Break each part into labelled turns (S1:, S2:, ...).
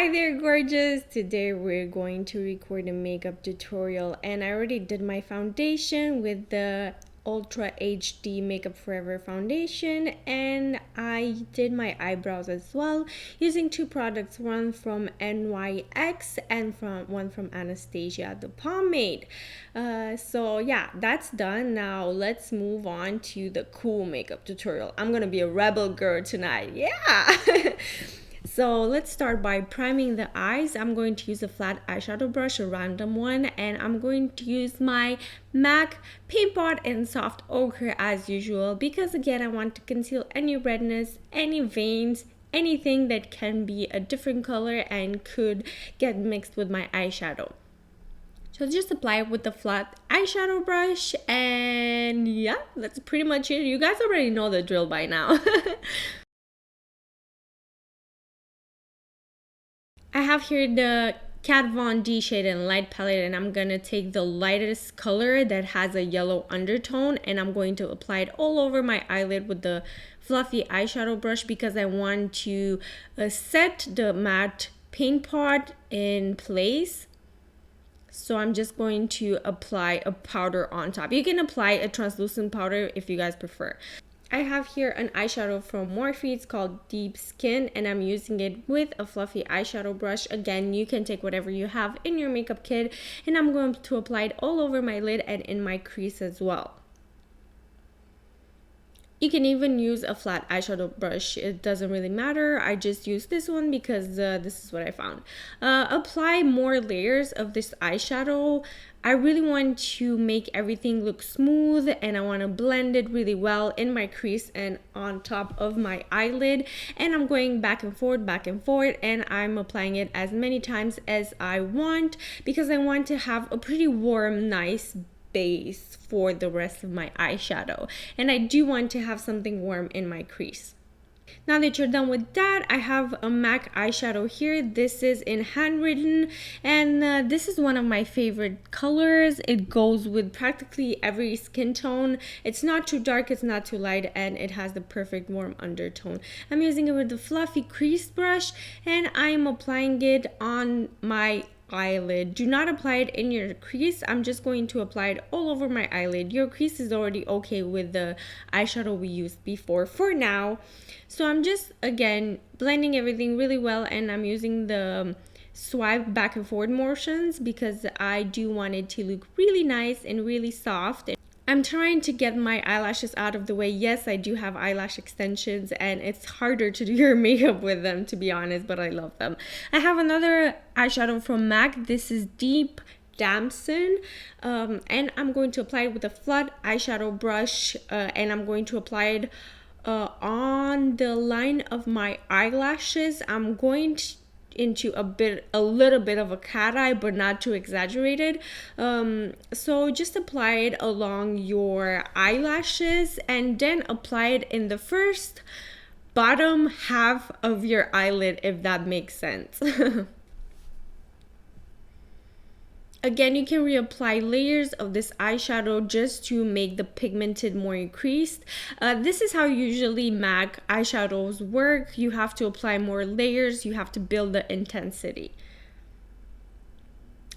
S1: Hi there, gorgeous. Today we're going to record a makeup tutorial, and I already did my foundation with the Ultra HD Makeup Forever foundation, and I did my eyebrows as well using two products, one from NYX and one from Anastasia, the pomade. So yeah, that's done. Now let's move on to the cool makeup tutorial. I'm gonna be a rebel girl tonight. Yeah. So let's start by priming the eyes. I'm going to use a flat eyeshadow brush, a random one, and I'm going to use my MAC Paint Pot in Soft Ochre as usual, because again, I want to conceal any redness, any veins, anything that can be a different color and could get mixed with my eyeshadow. So just apply it with the flat eyeshadow brush, and yeah, that's pretty much it. You guys already know the drill by now. I have here the Kat Von D Shade and Light palette, and I'm going to take the lightest color that has a yellow undertone, and I'm going to apply it all over my eyelid with the fluffy eyeshadow brush because I want to set the matte paint pot in place. So I'm just going to apply a powder on top. You can apply a translucent powder if you guys prefer. I have here an eyeshadow from Morphe. It's called Deep Skin, and I'm using it with a fluffy eyeshadow brush. Again, you can take whatever you have in your makeup kit, and I'm going to apply it all over my lid and in my crease as well. You can even use a flat eyeshadow brush. It doesn't really matter. I just use this one because this is what I found. Apply more layers of this eyeshadow. I really want to make everything look smooth, and I want to blend it really well in my crease and on top of my eyelid. And I'm going back and forth, and I'm applying it as many times as I want because I want to have a pretty warm, nice base for the rest of my eyeshadow, and I do want to have something warm in my crease. Now that you're done with that, I have a MAC eyeshadow here. This is in Handwritten, and this is one of my favorite colors. It goes with practically every skin tone. It's not too dark, it's not too light, and it has the perfect warm undertone. I'm using it with the fluffy crease brush, and I'm applying it on my eyelid. Do not apply it in your crease. I'm just going to apply it all over my eyelid. Your crease is already okay with the eyeshadow we used before for now. So I'm just again blending everything really well, and I'm using the swipe back and forward motions because I do want it to look really nice and really soft. I'm trying to get my eyelashes out of the way. Yes, I do have eyelash extensions, and it's harder to do your makeup with them, to be honest, but I love them. I have another eyeshadow from MAC. This is Deep Damson, and I'm going to apply it with a flat eyeshadow brush, and I'm going to apply it on the line of my eyelashes. I'm going into a little bit of a cat eye, but not too exaggerated. So just apply it along your eyelashes, and then apply it in the first bottom half of your eyelid, if that makes sense. Again, you can reapply layers of this eyeshadow just to make the pigmented more increased. This is how usually MAC eyeshadows work. You have to apply more layers. You have to build the intensity.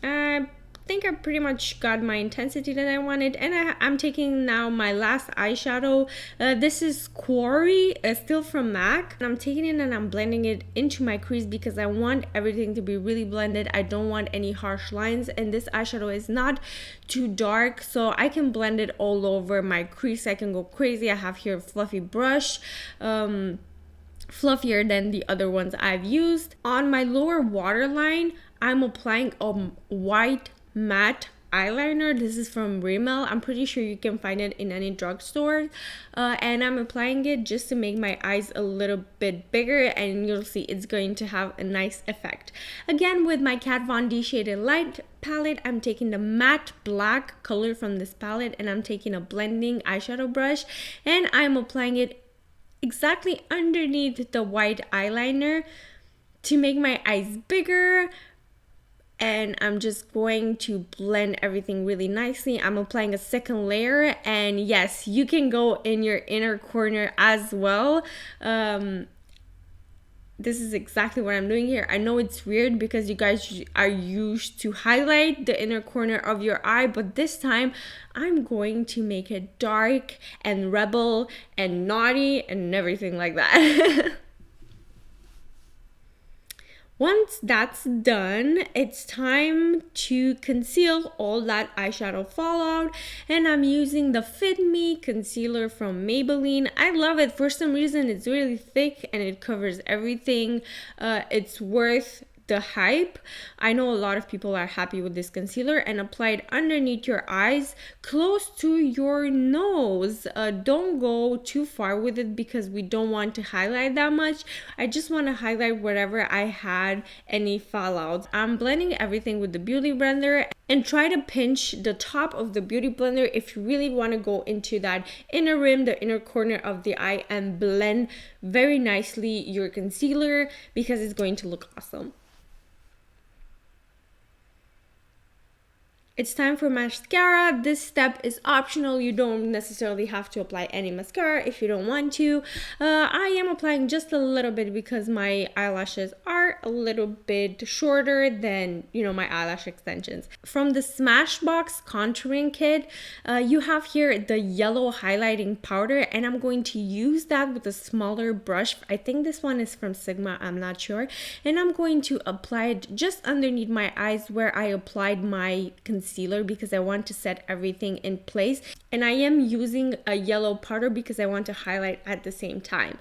S1: I think I pretty much got my intensity that I wanted, and I'm taking now my last eyeshadow. This is Quarry, still from MAC, and I'm taking it and I'm blending it into my crease because I want everything to be really blended. I don't want any harsh lines, and this eyeshadow is not too dark, so I can blend it all over my crease. I can go crazy. I have here a fluffy brush, fluffier than the other ones I've used. On my lower waterline, I'm applying a white matte eyeliner. This is from Rimmel. I'm pretty sure you can find it in any drugstore, and I'm applying it just to make my eyes a little bit bigger, and you'll see it's going to have a nice effect. Again, with my Kat Von D Shade and Light palette, I'm taking the matte black color from this palette, and I'm taking a blending eyeshadow brush, and I'm applying it exactly underneath the white eyeliner to make my eyes bigger. And I'm just going to blend everything really nicely. I'm applying a second layer, and yes, you can go in your inner corner as well. this is exactly what I'm doing here. I know it's weird because you guys are used to highlight the inner corner of your eye, but this time I'm going to make it dark and rebel and naughty and everything like that. Once that's done, it's time to conceal all that eyeshadow fallout, and I'm using the Fit Me concealer from Maybelline. I love it. For some reason, it's really thick and it covers everything. It's worth the hype. I know a lot of people are happy with this concealer, and apply it underneath your eyes, close to your nose. Don't go too far with it because we don't want to highlight that much. I just want to highlight wherever I had any fallouts. I'm blending everything with the Beauty Blender, and try to pinch the top of the Beauty Blender if you really want to go into that inner rim, the inner corner of the eye, and blend very nicely your concealer because it's going to look awesome. It's time for mascara. This step is optional. You don't necessarily have to apply any mascara if you don't want to. I am applying just a little bit because my eyelashes are a little bit shorter than, my eyelash extensions. From the Smashbox contouring kit, you have here the yellow highlighting powder, and I'm going to use that with a smaller brush. I think this one is from Sigma, I'm not sure. And I'm going to apply it just underneath my eyes where I applied my concealer because I want to set everything in place, and I am using a yellow powder because I want to highlight at the same time.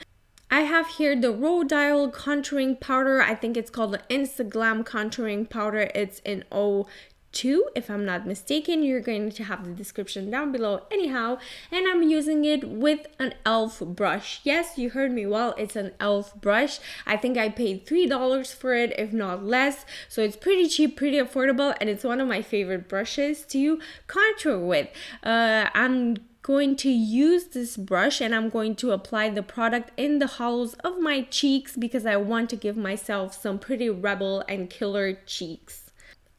S1: I have here the Rhodial contouring powder. I think it's called the Instaglam contouring powder. It's in 02, if I'm not mistaken. You're going to have the description down below anyhow, and I'm using it with an e.l.f. brush. Yes, you heard me well, it's an e.l.f. brush. I think I paid $3 for it, if not less, so it's pretty cheap, pretty affordable, and it's one of my favorite brushes to contour with. I'm going to use this brush and I'm going to apply the product in the hollows of my cheeks because I want to give myself some pretty rebel and killer cheeks.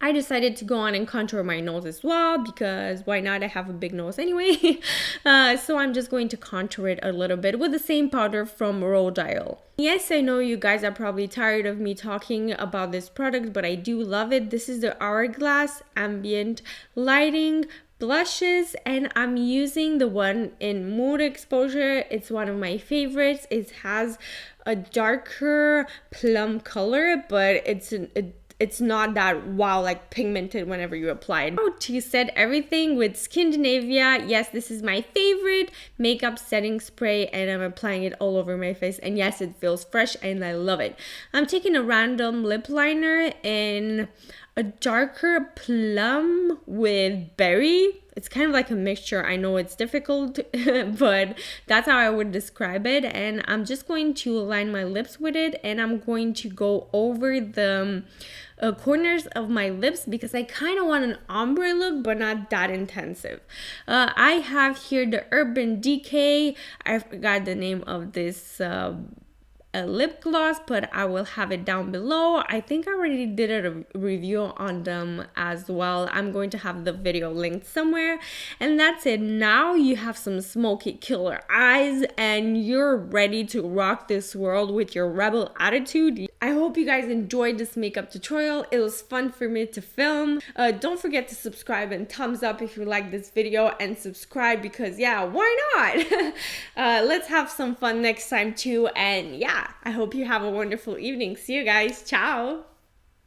S1: I decided to go on and contour my nose as well because why not? I have a big nose anyway. So I'm just going to contour it a little bit with the same powder from Rhodial. Yes, I know you guys are probably tired of me talking about this product, but I do love it. This is the Hourglass Ambient Lighting blushes, and I'm using the one in Mood Exposure. It's one of my favorites. It has a darker plum color, but it's not that wow, like pigmented whenever you apply it. To set everything with Skindinavia. Yes, this is my favorite makeup setting spray, and I'm applying it all over my face, and yes, it feels fresh and I love it. I'm taking a random lip liner in a darker plum with berry. It's kind of like a mixture. I know it's difficult, but that's how I would describe it. And I'm just going to line my lips with it, and I'm going to go over the corners of my lips because I kind of want an ombre look, but not that intensive. I have here the Urban Decay. I forgot the name of this a lip gloss, but I will have it down below. I think I already did a review on them as well. I'm going to have the video linked somewhere. And that's it. Now you have some smoky killer eyes and you're ready to rock this world with your rebel attitude. I hope you guys enjoyed this makeup tutorial. It was fun for me to film. Don't forget to subscribe and thumbs up if you like this video, and subscribe because yeah, why not? Let's have some fun next time too. And yeah, I hope you have a wonderful evening. See you guys. Ciao.